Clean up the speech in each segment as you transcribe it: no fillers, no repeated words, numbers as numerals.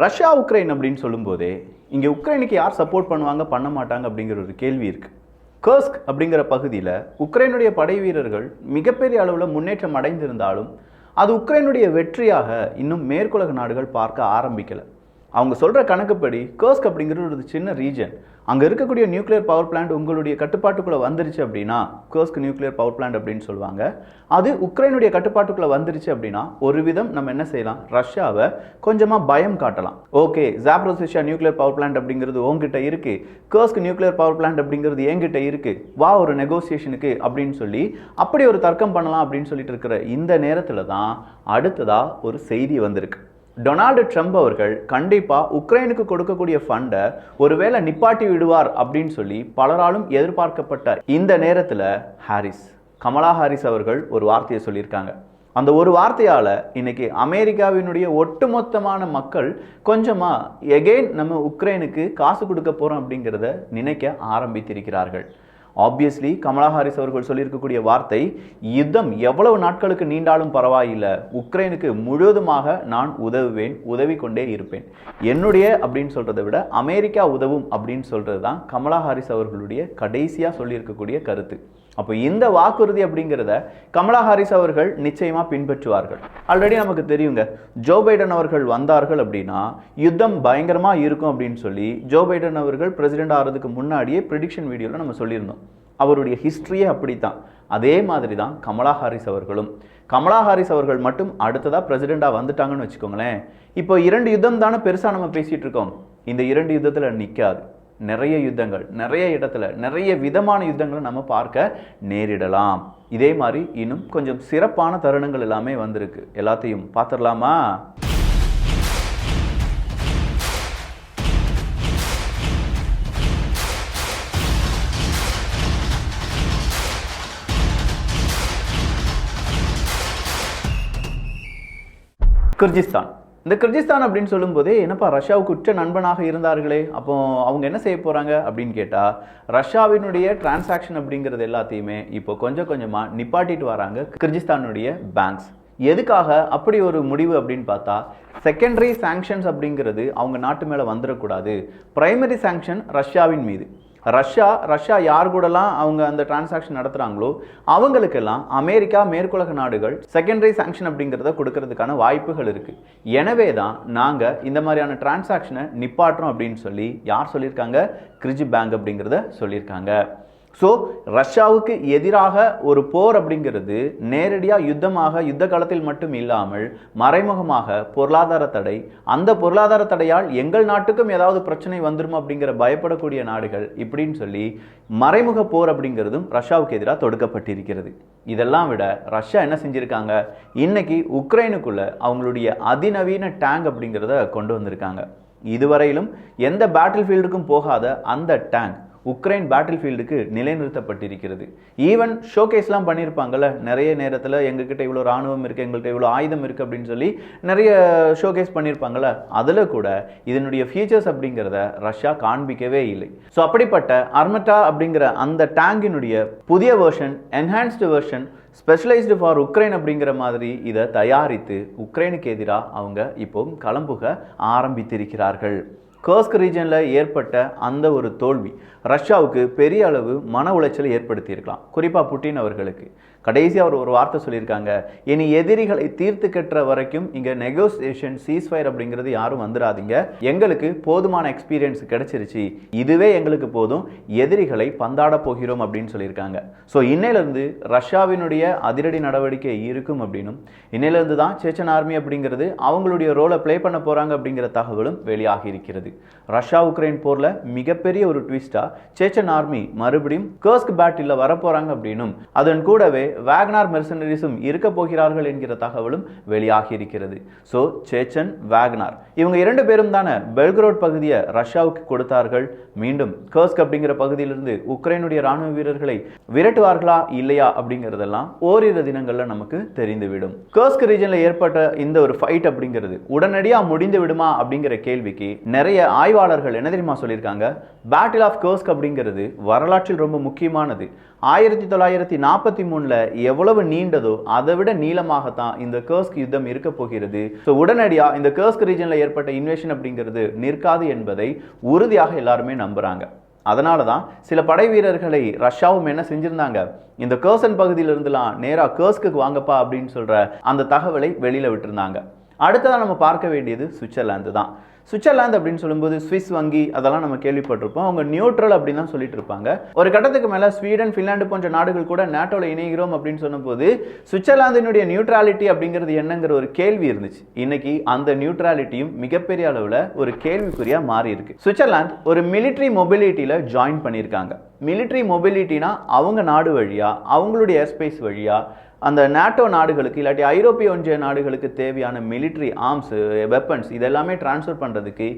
Russia Ukraine அப்படின்னு சொல்லும்போதே இங்கே உக்ரைனுக்கு யார் சப்போர்ட் பண்ணுவாங்க பண்ண மாட்டாங்க அப்படிங்கிற ஒரு கேள்வி இருக்குது. கர்ஸ்க் அப்படிங்கிற பகுதியில் உக்ரைனுடைய படை வீரர்கள் மிகப்பெரிய அளவில் முன்னேற்றம் அடைந்திருந்தாலும் அது உக்ரைனுடைய வெற்றியாக இன்னும் மேற்குலக நாடுகள் பார்க்க ஆரம்பிக்கலை. அவங்க சொல்கிற கணக்குப்படி கர்ஸ்க் அப்படிங்கிறது ஒரு சின்ன ரீஜன். அங்கே இருக்கக்கூடிய நியூக்ளியர் பவர் பிளான்ட் உங்களுடைய கட்டுப்பாட்டுக்குள்ளே வந்துருச்சு அப்படின்னா கர்ஸ்க் நியூக்ளியர் பவர் பிளான்ட் அப்படின்னு சொல்லுவாங்க. அது உக்ரைனுடைய கட்டுப்பாட்டுக்குள்ளே வந்துருச்சு அப்படின்னா ஒரு விதம் நம்ம என்ன செய்யலாம், ரஷ்யாவை கொஞ்சமாக பயம் காட்டலாம். ஓகே, ஜாப்ரோசியா நியூக்ளியர் பவர் பிளான்ட் அப்படிங்கிறது உங்ககிட்ட இருக்குது, கர்ஸ்க் நியூக்ளியர் பவர் பிளான்ட் அப்படிங்கிறது என்கிட்ட இருக்குது, வா ஒரு நெகோசியேஷனுக்கு அப்படின்னு சொல்லி அப்படி ஒரு தர்க்கம் பண்ணலாம் அப்படின்னு சொல்லிட்டு இருக்கிற இந்த நேரத்தில் தான் அடுத்ததாக ஒரு செய்தி வந்திருக்கு. டொனால்டு ட்ரம்ப் அவர்கள் கண்டிப்பாக உக்ரைனுக்கு கொடுக்கக்கூடிய ஃபண்டை ஒருவேளை நிப்பாட்டி விடுவார் அப்படின்னு சொல்லி பலராலும் எதிர்பார்க்கப்பட்ட இந்த நேரத்தில் கமலா ஹாரிஸ் அவர்கள் ஒரு வார்த்தையை சொல்லியிருக்காங்க. அந்த ஒரு வார்த்தையால் இன்னைக்கு அமெரிக்காவினுடைய ஒட்டுமொத்தமான மக்கள் கொஞ்சமாக எகெயின் நம்ம உக்ரைனுக்கு காசு கொடுக்க போகிறோம் அப்படிங்கிறத நினைக்க ஆரம்பித்திருக்கிறார்கள். ஆப்வியஸ்லி கமலா ஹாரிஸ் அவர்கள் சொல்லியிருக்கக்கூடிய வார்த்தை, யுத்தம் எவ்வளவு நாட்களுக்கு நீண்டாலும் பரவாயில்லை, உக்ரைனுக்கு முழுவதுமாக நான் உதவுவேன், உதவி கொண்டே இருப்பேன், என்னுடைய அப்படின்னு சொல்கிறத விட அமெரிக்கா உதவும் அப்படின்னு சொல்கிறது தான் கமலா ஹாரிஸ் அவர்களுடைய கடைசியாக சொல்லியிருக்கக்கூடிய கருத்து. அப்போ இந்த வாக்குறுதி அப்படிங்கிறத கமலா ஹாரிஸ் அவர்கள் நிச்சயமாக பின்பற்றுவார்கள். ஆல்ரெடி நமக்கு தெரியுங்க, ஜோ பைடன் அவர்கள் வந்தார்கள் அப்படின்னா யுத்தம் பயங்கரமாக இருக்கும் அப்படின்னு சொல்லி ஜோ பைடன் அவர்கள் பிரசிடென்ட் ஆகிறதுக்கு முன்னாடியே ப்ரெடிக்ஷன் வீடியோவில் நம்ம சொல்லியிருந்தோம். அவருடைய ஹிஸ்ட்ரியே அப்படித்தான். அதே மாதிரி தான் கமலா ஹாரிஸ் அவர்களும். கமலா ஹாரிஸ் அவர்கள் மட்டும் அடுத்ததாக பிரசிடெண்டாக வந்துட்டாங்கன்னு வச்சுக்கோங்களேன், இப்போ 2 யுத்தம் தானே பெருசாக நம்ம பேசிகிட்டு இருக்கோம். இந்த 2 யுத்தத்தில் நிற்காது. நிறைய யுத்தங்கள், நிறைய இடத்துல நிறைய விதமான யுத்தங்களை நம்ம பார்க்க நேரிடலாம். இதே மாதிரி இன்னும் கொஞ்சம் சிறப்பான தருணங்கள் எல்லாமே வந்திருக்கு. எல்லாத்தையும் பார்த்துடலாமா? கிர்கிஸ்தான். இந்த கிர்கிஸ்தான் அப்படின்னு சொல்லும்போதே என்னப்பா ரஷ்யாவுக்கு உச்ச நண்பனாக இருந்தார்களே, அப்போ அவங்க என்ன செய்ய போகிறாங்க அப்படின்னு கேட்டால் ரஷ்யாவினுடைய டிரான்சாக்ஷன் அப்படிங்கிறது எல்லாத்தையுமே இப்போ கொஞ்சம் கொஞ்சமாக நிப்பாட்டிட்டு வராங்க கிர்கிஸ்தானுடைய பேங்க்ஸ். எதுக்காக அப்படி ஒரு முடிவு அப்படின்னு பார்த்தா, செகண்டரி சாங்ஷன்ஸ் அப்படிங்கிறது அவங்க நாட்டு மேலே வந்துடக்கூடாது. பிரைமரி சாங்ஷன் ரஷ்யாவின் மீது. ரஷ்யா யார் கூடலாம் அவங்க அந்த டிரான்சாக்ஷன் நடத்துகிறாங்களோ அவங்களுக்கெல்லாம் அமெரிக்கா மேற்குலக நாடுகள் செகண்டரி சாங்ஷன் அப்படிங்கிறத கொடுக்கறதுக்கான வாய்ப்புகள் இருக்குது. எனவே தான் நாங்கள் இந்த மாதிரியான டிரான்சாக்ஷனை நிப்பாட்டுறோம் அப்படின்னு சொல்லி யார் சொல்லியிருக்காங்க, கிர்ஜி பேங்க் அப்படிங்கிறத சொல்லியிருக்காங்க. ஸோ ரஷ்யாவுக்கு எதிராக ஒரு போர் அப்படிங்கிறது நேரடியாக யுத்த காலத்தில் மட்டும் இல்லாமல் மறைமுகமாக பொருளாதார தடை, அந்த பொருளாதார தடையால் எங்கள் நாட்டுக்கும் ஏதாவது பிரச்சனை வந்துடும் அப்படிங்கிற பயப்படக்கூடிய நாடுகள் இப்படின்னு சொல்லி மறைமுக போர் அப்படிங்கிறதும் ரஷ்யாவுக்கு எதிராக தொடுக்கப்பட்டிருக்கிறது. இதெல்லாம் விட ரஷ்யா என்ன செஞ்சுருக்காங்க, இன்னைக்கு உக்ரைனுக்குள்ள அவங்களுடைய அதிநவீன டேங்க் அப்படிங்கிறத கொண்டு வந்திருக்காங்க. இதுவரையிலும் எந்த பேட்டில் ஃபீல்டுக்கும் போகாத அந்த டேங்க் உக்ரைன் பேட்டில் ஃபீல்டுக்கு நிலைநிறுத்தப்பட்டிருக்கிறது. ஈவன் ஷோகேஸ்லாம் பண்ணியிருப்பாங்கள்ல, நிறைய நேரத்தில் எங்ககிட்ட இவ்வளோ ராணுவம் இருக்குது, எங்கள்கிட்ட இவ்வளோ ஆயுதம் இருக்குது அப்படின்னு சொல்லி நிறைய ஷோகேஸ் பண்ணியிருப்பாங்கள்ல, அதில் கூட இதனுடைய ஃபீச்சர்ஸ் அப்படிங்கிறத ரஷ்யா காண்பிக்கவே இல்லை. ஸோ அப்படிப்பட்ட அர்மட்டா அப்படிங்கிற அந்த டேங்கினுடைய புதிய version, enhanced version, specialised for Ukraine அப்படிங்கிற மாதிரி இதை தயாரித்து உக்ரைனுக்கு எதிராக அவங்க இப்போ களம்புக ஆரம்பித்திருக்கிறார்கள். கர்ஸ்க் ரீஜனில் ஏற்பட்ட அந்த ஒரு தோல்வி ரஷ்யாவுக்கு பெரிய அளவு மன உளைச்சலை ஏற்படுத்தியிருக்கலாம். குறிப்பாக புட்டின் அவர்களுக்கு கடைசியாக அவர் ஒரு வார்த்தை சொல்லியிருக்காங்க, இனி எதிரிகளை தீர்த்து கட்டுற வரைக்கும் இங்கே நெகோசியேஷன் சீஸ்ஃபயர் அப்படிங்கிறது யாரும் வந்துடாதீங்க, எங்களுக்கு போதுமான எக்ஸ்பீரியன்ஸ் கிடைச்சிருச்சு, இதுவே எங்களுக்கு போதும், எதிரிகளை பந்தாட போகிறோம் அப்படின்னு சொல்லியிருக்காங்க. ஸோ இன்னையிலேருந்து ரஷ்யாவினுடைய அதிரடி நடவடிக்கை இருக்கும் அப்படின்னும், இன்னையிலேருந்து தான் சேச்சன் ஆர்மி அப்படிங்கிறது அவங்களுடைய ரோலை ப்ளே பண்ண போகிறாங்க அப்படிங்கிற தகவலும் வெளியாகி இருக்கிறது. ரஷ்யா உக்ரைன் போரில் மிகப்பெரிய ஒரு ட்விஸ்டாக சேச்சன் ஆர்மி மறுபடியும் கர்ஸ்க் பேட்டில் வரப்போகிறாங்க அப்படின்னும், அதன் கூடவே வாக்னர் மெர்சனரிஸும் இருக்க போகிறார்கள் என்கிற தகவலும் வெளியாகி இருக்கிறது. ஸோ சேச்சன், வாக்னர் இவங்க 2 பேரும் தானே பெல்கிரோட் பகுதியை ரஷ்யாவுக்கு கொடுத்தார்கள். மீண்டும் கர்ஸ்க் அப்படிங்கிற பகுதியிலிருந்து உக்ரைனுடைய ராணுவ வீரர்களை விரட்டுவார்களா இல்லையா அப்படிங்கிறதெல்லாம் ஓரிரு தினங்கள்ல நமக்கு தெரிந்துவிடும். கர்ஸ்க் ரீஜனில் ஏற்பட்ட இந்த ஒரு ஃபைட் அப்படிங்கிறது உடனடியாக முடிந்து விடுமா அப்படிங்கிற கேள்விக்கு நிறைய ஆய்வாளர்கள் என்ன தெரியுமா சொல்லியிருக்காங்க, பேட்டில் ஆஃப் கர்ஸ்க் அப்படிங்கிறது வரலாற்றில் ரொம்ப முக்கியமானது. 1943 எவ்வளவு நீண்டதோ அதை விட நீளமாகத்தான் இந்த கர்ஸ்க் யுத்தம் இருக்க போகிறது. ஸோ உடனடியாக இந்த கர்ஸ்க் ரீஜனில் ஏற்பட்ட இன்வேஷன் அப்படிங்கிறது நிற்காது என்பதை உறுதியாக எல்லாருமே நம்புறாங்க. அதனால தான் சில படை வீரர்களை ரஷ்யாவும் என்ன செஞ்சிருந்தாங்க, இந்த கர்சன் பகுதியிலிருந்துலாம் நேராக கர்ஸ்க்கு வாங்கப்பா அப்படின்னு சொல்ற அந்த தகவலை வெளியில விட்டுருந்தாங்க. அடுத்ததான் நம்ம பார்க்க வேண்டியது சுவிட்சர்லாந்து தான். சுவிட்சர்லாந்து அப்படின்னு சொல்லும்போது சுவிஸ் வங்கி அதெல்லாம் நம்ம கேள்விப்பட்டிருப்போம். அவங்க நியூட்ரல் அப்படின்னு தான் சொல்லிட்டு இருப்பாங்க. ஒரு கட்டத்துக்கு மேலே ஸ்வீடன், ஃபின்லாந்து போன்ற நாடுகள் கூட நேட்டோல இணைகிறோம் அப்படின்னு சொன்னபோது சுவிட்சர்லாந்தினுடைய நியூட்ராலிட்டி அப்படிங்கிறது என்னங்கிற ஒரு கேள்வி இருந்துச்சு. இன்னைக்கு அந்த நியூட்ராலிட்டியும் மிகப்பெரிய அளவில் ஒரு கேள்விக்குறியா மாறி இருக்கு. சுவிட்சர்லாந்து ஒரு மிலிட்ரி மொபிலிட்டியில ஜாயின் பண்ணியிருக்காங்க. மிலிட்ரி மொபிலிட்டினா அவங்க நாடு வழியா, அவங்களுடைய ஏர்ஸ்பேஸ் வழியா அந்த நேட்டோ நாடுகளுக்கு இல்லாட்டி ஐரோப்பிய ஒன்றிய நாடுகளுக்கு தேவையான மிலிட்ரி ஆர்ம்ஸ், வெப்பன்ஸ் இதெல்லாமே டிரான்ஸ்ஃபர் பண்ணுறதுக்கு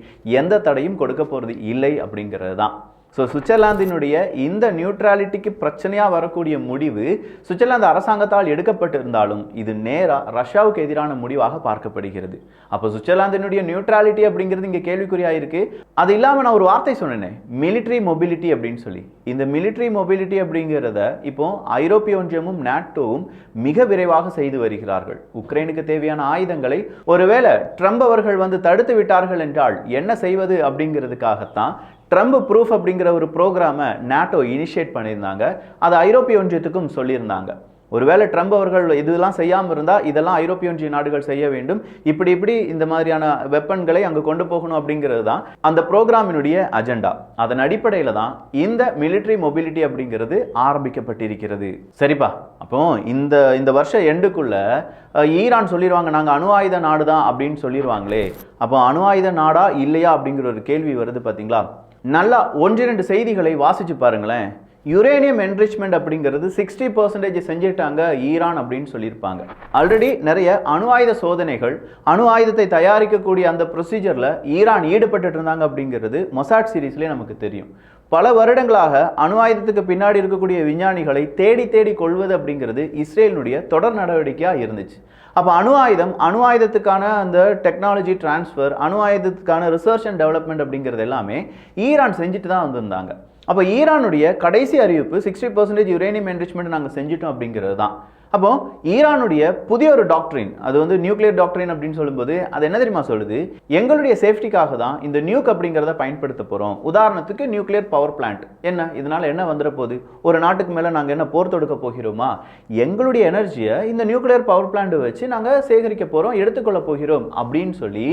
எந்த தடையும் கொடுக்க போகிறது இல்லை அப்படிங்கிறது தான். ஸோ சுவிட்சர்லாந்தினுடைய இந்த நியூட்ராலிட்டிக்கு பிரச்சனையாக வரக்கூடிய முடிவு சுவிட்சர்லாந்து அரசாங்கத்தால் எடுக்கப்பட்டிருந்தாலும் இது நேராக ரஷ்யாவுக்கு எதிரான முடிவாக பார்க்கப்படுகிறது. அப்போ சுவிட்சர்லாந்தினுடைய நியூட்ராலிட்டி அப்படிங்கிறது இங்கே கேள்விக்குறியாக இருக்கு. அது இல்லாமல் நான் ஒரு வார்த்தை சொன்னேன், மிலிட்ரி மொபிலிட்டி அப்படின்னு சொல்லி. இந்த மிலிட்ரி மொபிலிட்டி அப்படிங்கிறத இப்போ ஐரோப்பிய ஒன்றியமும் நேட்டோவும் மிக விரைவாக செய்து வருகிறார்கள். உக்ரைனுக்கு தேவையான ஆயுதங்களை ஒருவேளை ட்ரம்ப் அவர்கள் தடுத்து விட்டார்கள் என்றால் என்ன செய்வது அப்படிங்கிறதுக்காகத்தான் ட்ரம்ப் ப்ரூஃப் அப்படிங்கிற ஒரு ப்ரோக்ராமை நேட்டோ இனிஷியேட் பண்ணியிருந்தாங்க. அதை ஐரோப்பிய ஒன்றியத்துக்கும் சொல்லியிருந்தாங்க. ஒருவேளை ட்ரம்ப் அவர்கள் இதெல்லாம் செய்யாமல் இருந்தால் இதெல்லாம் ஐரோப்பிய ஒன்றிய நாடுகள் செய்ய வேண்டும், இப்படி இந்த மாதிரியான வெப்பன்களை அங்கே கொண்டு போகணும் அப்படிங்கிறது தான் அந்த ப்ரோக்ராமினுடைய அஜெண்டா. அதன் அடிப்படையில் தான் இந்த மிலிட்ரி மொபிலிட்டி அப்படிங்கிறது ஆரம்பிக்கப்பட்டிருக்கிறது. சரிப்பா, அப்போ இந்த வருஷம் எண்டுக்குள்ள ஈரான் சொல்லிடுவாங்க நாங்கள் அணு ஆயுத நாடு தான் அப்படின்னு சொல்லிடுவாங்களே, அப்போ அணு ஆயுத நாடா இல்லையா அப்படிங்கிற ஒரு கேள்வி வருது பார்த்தீங்களா. நல்லா 1-2 செய்திகளை வாசிச்சு பாருங்களேன். யுரேனியம் என்ரிச்மெண்ட் அப்படிங்கிறது 60% செஞ்சிட்டாங்க ஈரான் அப்படின்னு சொல்லியிருப்பாங்க. ஆல்ரெடி நிறைய அணு ஆயுத சோதனைகள், அணு ஆயுதத்தை தயாரிக்கக்கூடிய அந்த ப்ரொசீஜரில் ஈரான் ஈடுபட்டு இருந்தாங்க அப்படிங்கிறது மொசாட் சீரீஸ்லேயே நமக்கு தெரியும். பல வருடங்களாக அணு ஆயுதத்துக்கு பின்னாடி இருக்கக்கூடிய விஞ்ஞானிகளை தேடி கொள்வது அப்படிங்கிறது இஸ்ரேலினுடைய தொடர் நடவடிக்கையாக இருந்துச்சு. அப்போ அணு ஆயுதத்துக்கான அந்த டெக்னாலஜி டிரான்ஸ்ஃபர், அணு ஆயுதத்துக்கான ரிசர்ச் அண்ட் டெவலப்மெண்ட் அப்படிங்கிறது எல்லாமே ஈரான் செஞ்சுட்டு தான் வந்திருந்தாங்க. அப்போ ஈரானுடைய கடைசி அறிவிப்பு 60% யுரேனியம் என்ரிச்மெண்ட் நாங்கள் செஞ்சிட்டோம் அப்படிங்கிறது தான். அப்போ ஈரானுடைய புதிய ஒரு டாக்டரின், அது நியூக்ளியர் டாக்டரின் அப்படின்னு சொல்லும்போது அது என்ன தெரியுமா சொல்லுது, எங்களுடைய சேஃப்டிக்காக தான் இந்த நியூக் அப்படிங்கிறத பயன்படுத்த போகிறோம். உதாரணத்துக்கு நியூக்ளியர் பவர் பிளான்ட், என்ன இதனால என்ன வந்துட போகுது, ஒரு நாட்டுக்கு மேலே நாங்கள் என்ன போர் தொடுக்க போகிறோமா, எங்களுடைய எனர்ஜியை இந்த நியூக்ளியர் பவர் பிளான்ட் வச்சு நாங்கள் சேகரிக்க போகிறோம், எடுத்துக்கொள்ள போகிறோம் அப்படின்னு சொல்லி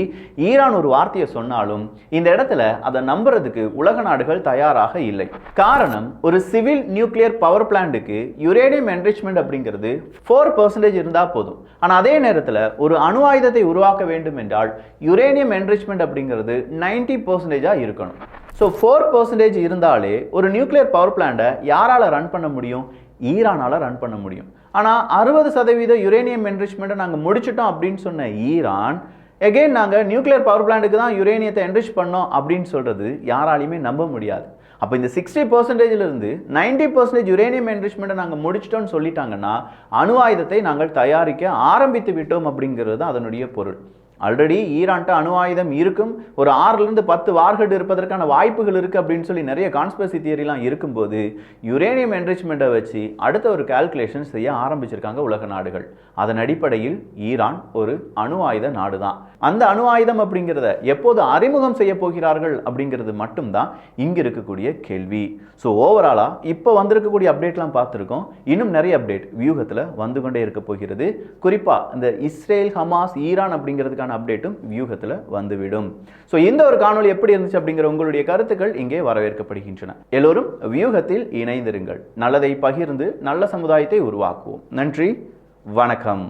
ஈரான் ஒரு வார்த்தையை சொன்னாலும் இந்த இடத்துல அதை நம்புறதுக்கு உலக நாடுகள் தயாராக இல்லை. காரணம், ஒரு சிவில் நியூக்ளியர் பவர் பிளான்ட்டுக்கு யுரேனியம் என்ரிச்மெண்ட் அப்படிங்கிறது 4% இருந்தா போதும். ஆனா அதே நேரத்தில் ஒரு அணு ஆயுதத்தை உருவாக்க வேண்டும் என்றால் யுரேனியம் என்ரிச்மெண்ட் அப்படிங்கிறது 90% இருக்கணும். ஸோ 4% இருந்தாலே ஒரு நியூக்ளியர் பவர் பிளான்ட்டை யாரால ரன் பண்ண முடியும், ஈரானால ரன் பண்ண முடியும். ஆனா 60% யுரேனியம் என்ரிச்மெண்ட்டை நாங்கள் முடிச்சிட்டோம் அப்படின்னு சொன்ன ஈரான் எகெயின் நாங்கள் நியூக்ளியர் பவர் பிளான்ட்டுக்கு தான் யுரேனியத்தை என்ரிச் பண்ணோம் அப்படின்னு சொல்றது யாராலையுமே நம்ப முடியாது. அப்போ இந்த 60%லிருந்து 90% யுரேனியம் என்ரிச்மெண்ட்டை நாங்கள் முடிச்சிட்டோம்னு சொல்லிட்டாங்கன்னா அணு ஆயுதத்தை நாங்கள் தயாரிக்க ஆரம்பித்து விட்டோம் அப்படிங்கிறது தான் அதனுடைய பொருள். ஆல்ரெடி ஈரான்ட்ட அணு ஆயுதம் இருக்கும், ஒரு 6லிருந்து 10 வார்ஹெட் இருப்பதற்கான வாய்ப்புகள் இருக்குது அப்படின்னு சொல்லி நிறைய கான்ஸ்பிரசி தியரிலாம் இருக்கும்போது யுரேனியம் என்ரிச்மெண்ட்டை வச்சு அடுத்த ஒரு கால்குலேஷன் செய்ய ஆரம்பிச்சிருக்காங்க உலக நாடுகள். அதன் அடிப்படையில் ஈரான் ஒரு அணு ஆயுத நாடு தான். அந்த அணு ஆயுதம் அப்படிங்கிறத எப்போது அறிமுகம் செய்ய போகிறார்கள் அப்படிங்கிறது மட்டும்தான் இங்கே இருக்கக்கூடிய கேள்வி. ஸோ ஓவராலாக இப்போ வந்திருக்கக்கூடிய அப்டேட்லாம் பார்த்துருக்கோம். இன்னும் நிறைய அப்டேட் வியூகத்தில் வந்து கொண்டே இருக்க போகிறது. குறிப்பாக இந்த இஸ்ரேல், ஹமாஸ், ஈரான் அப்படிங்கிறதுக்கான அப்டேட்டும் வியூகத்தில் வந்துவிடும். ஸோ இந்த ஒரு காணொலி எப்படி இருந்துச்சு அப்படிங்கிற உங்களுடைய கருத்துக்கள் இங்கே வரவேற்கப்படுகின்றன. எல்லோரும் வியூகத்தில் இணைந்திருங்கள். நல்லதை பகிர்ந்து நல்ல சமுதாயத்தை உருவாக்குவோம். நன்றி, வணக்கம்.